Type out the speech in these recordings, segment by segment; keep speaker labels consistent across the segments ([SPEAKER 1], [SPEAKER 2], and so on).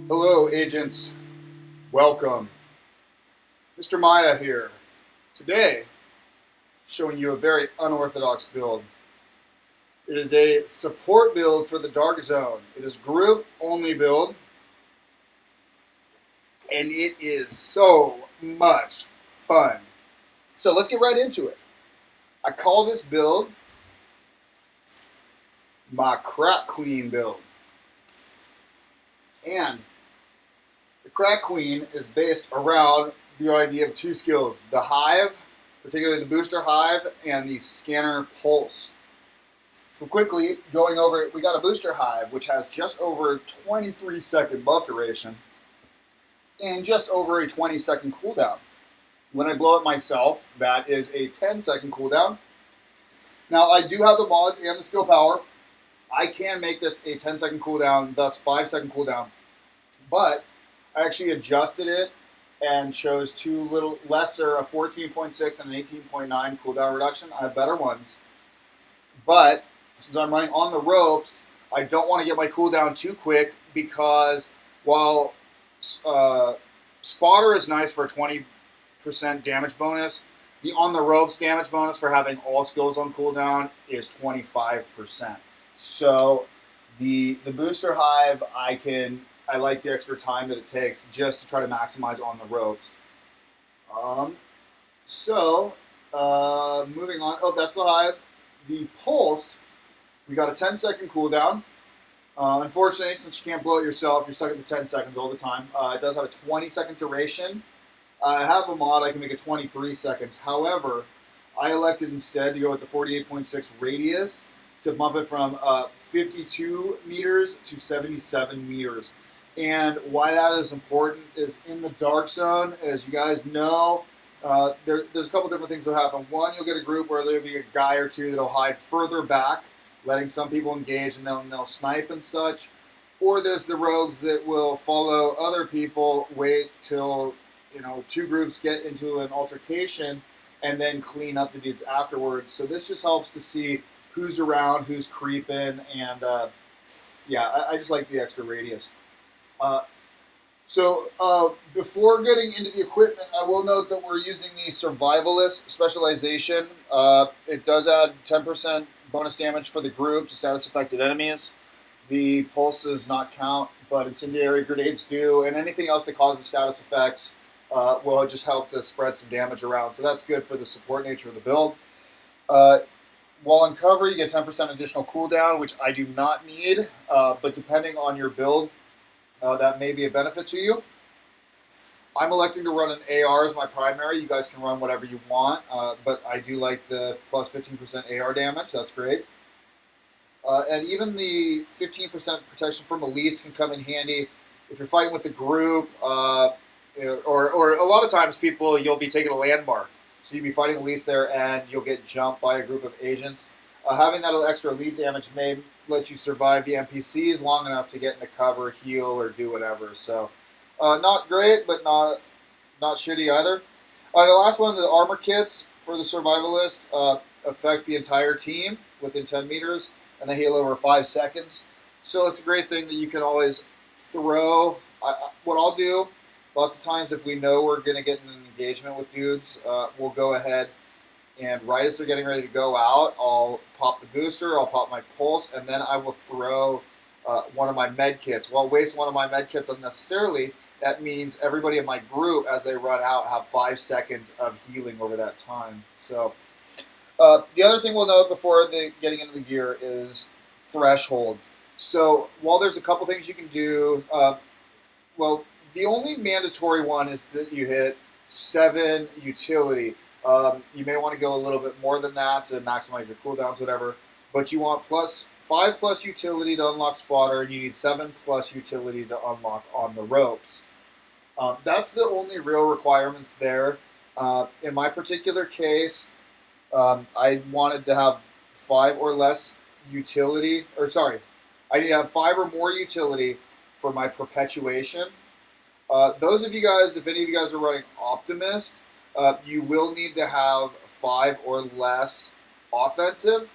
[SPEAKER 1] Hello, agents. Welcome. Mr. Miah here. Today, showing you a very unorthodox build. It is a support build for the Dark Zone. It is group only build, and it is so much fun. So let's get right into it. I call this build my Crack Queen build. And the Crack Queen is based around the idea of two skills: the Hive, particularly the Booster Hive, and the Scanner Pulse. So quickly, going over it, we got a Booster Hive, which has just over 23-second buff duration and just over a 20-second cooldown. When I blow it myself, that is a 10-second cooldown. Now, I do have the mods and the skill power. I can make this a 10-second cooldown, thus 5-second cooldown. But I actually adjusted it and chose two little lesser, a 14.6 and an 18.9 cooldown reduction. I have better ones. But since I'm running on the ropes, I don't want to get my cooldown too quick, because while Spotter is nice for a 20% damage bonus, the on the ropes damage bonus for having all skills on cooldown is 25%. So the Booster Hive, I like the extra time that it takes just to try to maximize on the ropes. Moving on. Oh, that's the Hive. The Pulse, we got a 10-second cooldown. Unfortunately, since you can't blow it yourself, you're stuck at the 10 seconds all the time. It does have a 20-second duration. I have a mod, I can make it 23 seconds. However, I elected instead to go with the 48.6 radius to bump it from 52 meters to 77 meters. And why that is important is in the Dark Zone, as you guys know, there's a couple different things that happen. One, you'll get a group where there'll be a guy or two that'll hide further back, letting some people engage, and then they'll snipe and such. Or there's the rogues that will follow other people, wait till two groups get into an altercation, and then clean up the dudes afterwards. So this just helps to see who's around, who's creeping, and I just like the extra radius. Before getting into the equipment, I will note that we're using the Survivalist specialization. It does add 10% bonus damage for the group to status affected enemies. The pulse does not count, but incendiary grenades do, and anything else that causes status effects will just help to spread some damage around. So that's good for the support nature of the build. While on cover, you get 10% additional cooldown, which I do not need, but depending on your build, that may be a benefit to you. I'm electing to run an AR as my primary. You guys can run whatever you want, but I do like the plus 15% AR damage. That's great. And even the 15% protection from elites can come in handy if you're fighting with a group, or a lot of times you'll be taking a landmark. So you'll be fighting elites there, and you'll get jumped by a group of agents. Having that extra elite damage may let you survive the NPCs long enough to get into cover, heal, or do whatever. So, not great, but not shitty either. The last one, the armor kits for the Survivalist affect the entire team within 10 meters, and they heal over 5 seconds. So it's a great thing that you can always throw. What I'll do, lots of times if we know we're going to get in an engagement with dudes, we'll go ahead and right as they're getting ready to go out, I'll pop the booster, I'll pop my pulse, and then I will throw one of my med kits. Well, waste one of my med kits unnecessarily, that means everybody in my group, as they run out, have 5 seconds of healing over that time. So the other thing we'll note before getting into the gear is thresholds. So while there's a couple things you can do, the only mandatory one is that you hit 7 utility. You may want to go a little bit more than that to maximize your cooldowns, whatever. But you want 5+ utility to unlock Spotter, and you need 7+ utility to unlock on the ropes. That's the only real requirements there. In my particular case, I wanted to have 5 or less utility, I need to have 5 or more utility for my perpetuation. Those of you guys, if any of you guys are running Optimist, you will need to have 5 or less offensive.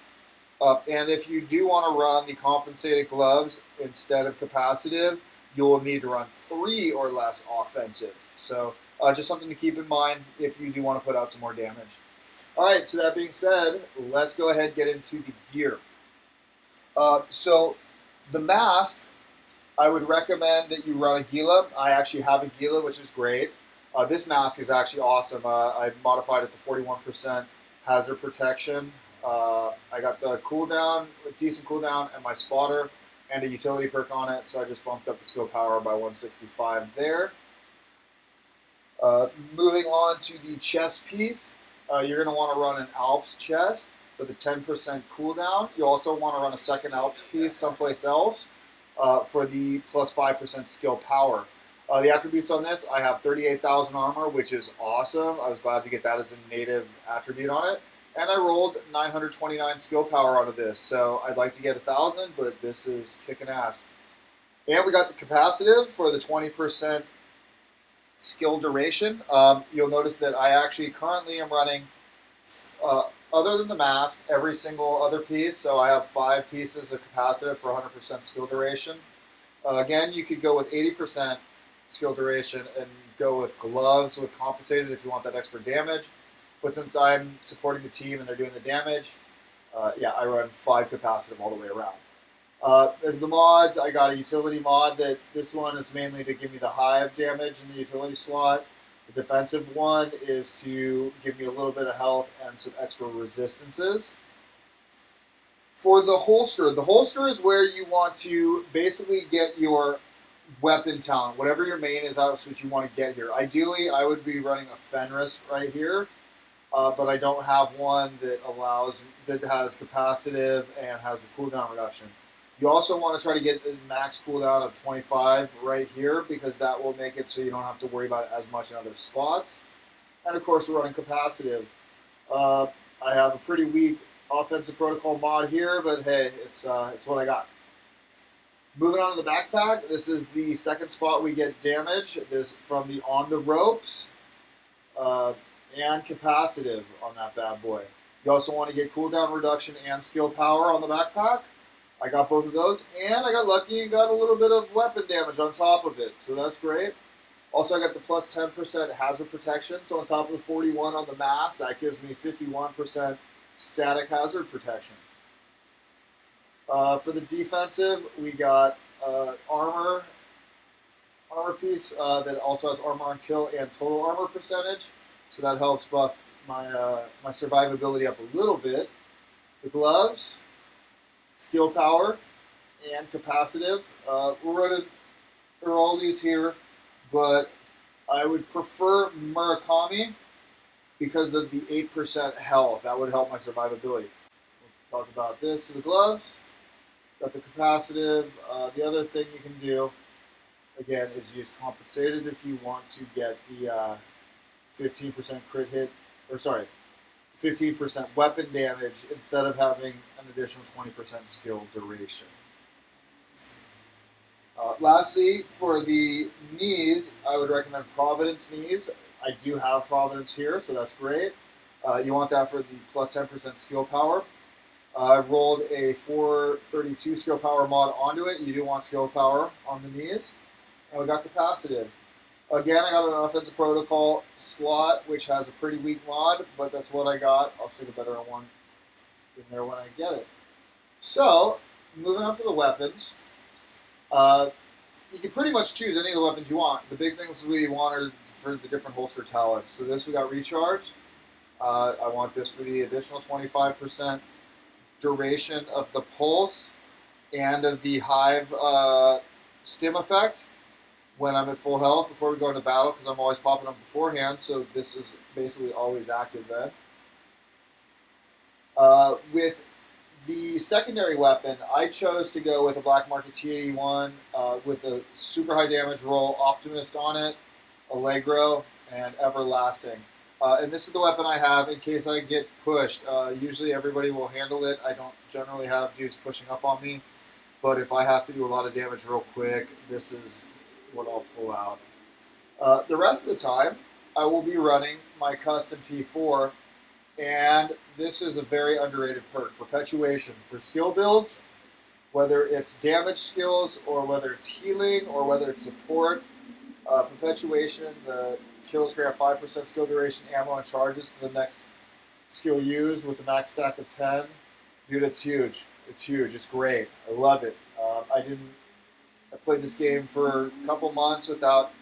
[SPEAKER 1] And if you do want to run the compensated gloves instead of capacitive, you will need to run 3 or less offensive. So just something to keep in mind if you do want to put out some more damage. All right, so that being said, let's go ahead and get into the gear. So the mask, I would recommend that you run a Gila. I actually have a Gila, which is great. This mask is actually awesome. I modified it to 41% hazard protection. I got the cooldown, a decent cooldown, and my spotter, and a utility perk on it, so I just bumped up the skill power by 165 there. Moving on to the chest piece, you're going to want to run an Alps chest for the 10% cooldown. You also want to run a second Alps piece someplace else for the plus 5% skill power. The attributes on this, I have 38,000 armor, which is awesome. I was glad to get that as a native attribute on it. And I rolled 929 skill power out of this, so I'd like to get 1,000, but this is kicking ass. And we got the capacitive for the 20% skill duration. You'll notice that I actually currently am running, other than the mask, every single other piece. So I have 5 pieces of capacitive for 100% skill duration. Again, you could go with 80% skill duration and go with gloves with compensated if you want that extra damage. But since I'm supporting the team and they're doing the damage, yeah, I run 5 capacitive all the way around. As the mods, I got a utility mod that this one is mainly to give me the hive damage in the utility slot. The defensive one is to give me a little bit of health and some extra resistances. For the holster is where you want to basically get your weapon talent. Whatever your main is, that's what you want to get here. Ideally, I would be running a Fenris right here. But I don't have one that has capacitive and has the cooldown reduction. You also want to try to get the max cooldown of 25 right here because that will make it so you don't have to worry about it as much in other spots. And of course, we're running capacitive. I have a pretty weak offensive protocol mod here, but hey, it's what I got. Moving on to the backpack, this is the second spot we get damage. This from the on the ropes. And capacitive on that bad boy. You also want to get cooldown reduction and skill power on the backpack. I got both of those, and I got lucky and got a little bit of weapon damage on top of it, so that's great. Also, I got the plus 10% hazard protection, so on top of the 41 on the mask, that gives me 51% static hazard protection. For the defensive, we got armor piece that also has armor on kill and total armor percentage. So that helps buff my survivability up a little bit. The gloves, skill power, and capacitive. We're running all these here, but I would prefer Murakami because of the 8% health. That would help my survivability. We'll talk about this. So the gloves, got the capacitive. The other thing you can do, again, is use compensated if you want to get the 15% crit hit, 15% weapon damage instead of having an additional 20% skill duration. Lastly, for the knees, I would recommend Providence knees. I do have Providence here, so that's great. You want that for the plus 10% skill power. I rolled a 432 skill power mod onto it. You do want skill power on the knees. And we got capacitive. Again, I got an offensive protocol slot, which has a pretty weak mod, but that's what I got. I'll stick a better one in there when I get it. So, moving on to the weapons. You can pretty much choose any of the weapons you want. The big things we wanted for the different holster talents. So this we got recharge. I want this for the additional 25% duration of the pulse and of the hive stim effect when I'm at full health before we go into battle, because I'm always popping up beforehand, so this is basically always active then. With the secondary weapon, I chose to go with a Black Market T81 with a super high damage roll, Optimist on it, Allegro, and Everlasting. And this is the weapon I have in case I get pushed. Usually everybody will handle it. I don't generally have dudes pushing up on me, but if I have to do a lot of damage real quick, this is what I'll pull out. The rest of the time, I will be running my custom P4 And this is a very underrated perk, Perpetuation. For skill builds, whether it's damage skills or whether it's healing or whether it's support, Perpetuation, the kills grant 5% skill duration, ammo, and charges to the next skill used with a max stack of 10. Dude, it's huge. It's huge. It's great. I love it. I played this game for a couple months without,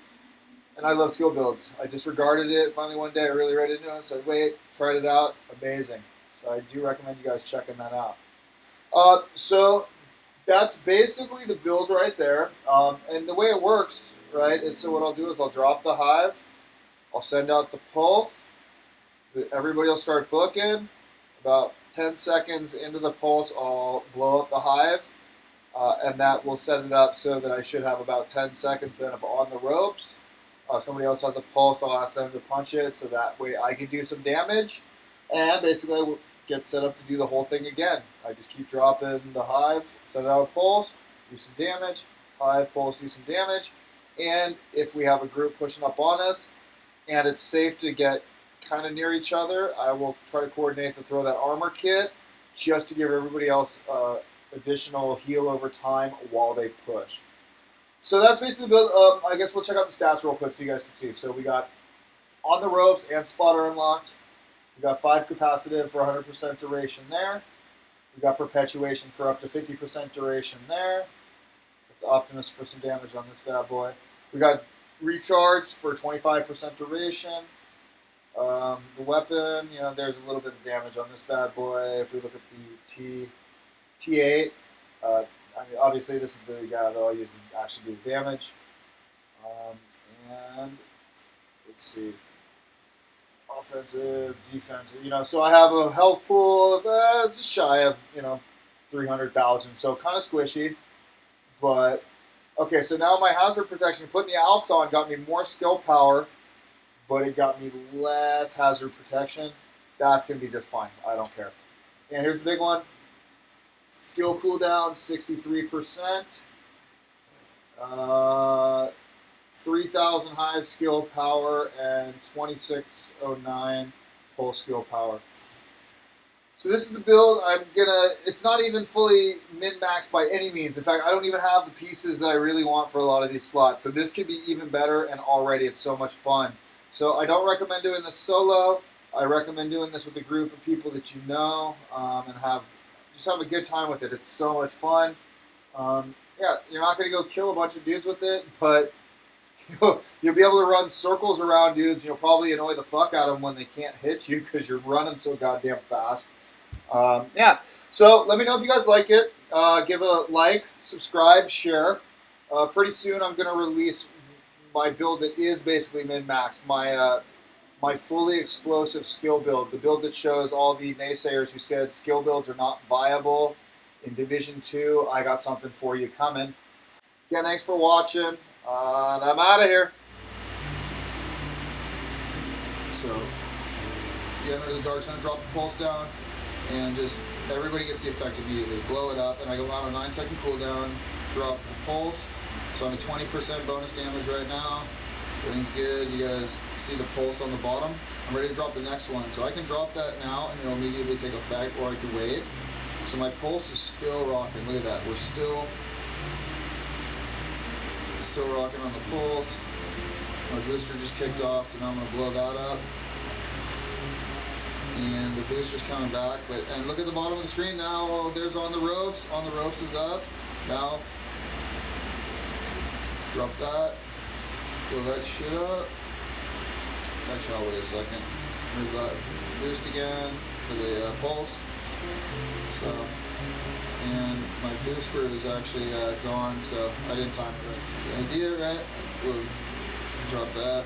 [SPEAKER 1] and I love skill builds. I disregarded it. Finally, one day, I really read into it. Said, "Wait," tried it out. Amazing. So I do recommend you guys checking that out. So that's basically the build right there. And the way it works, right, is so what I'll do is I'll drop the hive. I'll send out the pulse. Everybody will start booking. About 10 seconds into the pulse, I'll blow up the hive. And that will set it up so that I should have about 10 seconds then of on the ropes. Somebody else has a pulse, I'll ask them to punch it so that way I can do some damage. And basically I get set up to do the whole thing again. I just keep dropping the hive, send out a pulse, do some damage, hive, pulse, do some damage. And if we have a group pushing up on us and it's safe to get kind of near each other, I will try to coordinate to throw that armor kit just to give everybody else additional heal over time while they push. So that's basically the build. I guess we'll check out the stats real quick so you guys can see. So we got on the ropes and spotter unlocked. We got 5 capacitive for 100% duration there. We got perpetuation for up to 50% duration there. Got the Optimus for some damage on this bad boy. We got recharge for 25% duration. The weapon, there's a little bit of damage on this bad boy. If we look at the T8, obviously this is the guy that I'll use to actually do damage. And let's see, offensive, defensive. So I have a health pool of just shy of 300,000, so kind of squishy. But okay, so now my hazard protection, putting the outs on, got me more skill power, but it got me less hazard protection. That's going to be just fine. I don't care. And here's the big one. Skill cooldown, 63%. 3,000 hive skill power and 2609 pulse skill power. So this is the build. It's not even fully min-maxed by any means. In fact, I don't even have the pieces that I really want for a lot of these slots. So this could be even better, and already it's so much fun. So I don't recommend doing this solo. I recommend doing this with a group of people that you know and just have a good time with it. It's so much fun. Yeah, you're not going to go kill a bunch of dudes with it, but you'll be able to run circles around dudes, and you'll probably annoy the fuck out of them when they can't hit you because you're running so goddamn fast. Yeah, so let me know if you guys like it. Give a like, subscribe, share. Pretty soon I'm going to release my build that is basically min-max, my fully explosive skill build, the build that shows all the naysayers who said skill builds are not viable in Division 2. I got something for you coming. Again, thanks for watching, and I'm out of here. So, get under the dark sun, drop the pulse down, and just everybody gets the effect immediately. Blow it up, and I go on a 9-second cooldown, drop the pulse. So I'm at 20% bonus damage right now. Everything's good. You guys see the pulse on the bottom? I'm ready to drop the next one. So I can drop that now and it'll immediately take effect, or I can wait. So my pulse is still rocking. Look at that. We're still rocking on the pulse. My booster just kicked off, so now I'm going to blow that up. And the booster's coming back. And look at the bottom of the screen now. Oh, there's on the ropes. On the ropes is up. Now, drop that. Blow that shit up. Actually, I'll wait a second. There's that boost again for the pulse. So, and my booster is actually gone, so I didn't time it right. The idea, right? We'll drop that.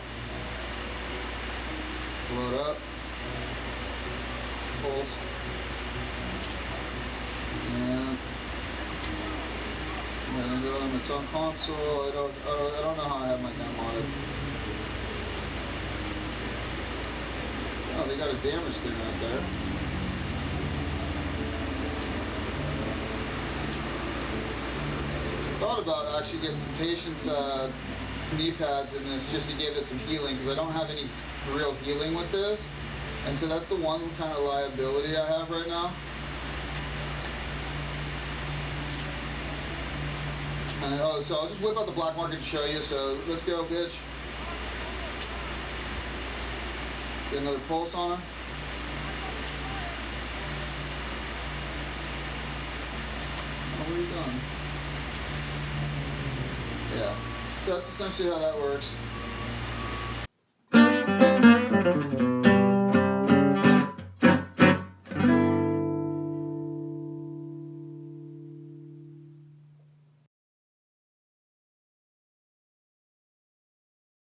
[SPEAKER 1] Blow it up. Pulse. And it's on console. I don't know how I have my gun modded. Oh, they got a damage thing right there. Thought about actually getting some patience knee pads in this just to give it some healing, because I don't have any real healing with this. And so that's the one kind of liability I have right now. And, oh, so I'll just whip out the black market and show you. So let's go, bitch. Get another pulse on her. Oh, what are you doing? Yeah. So that's essentially how that works.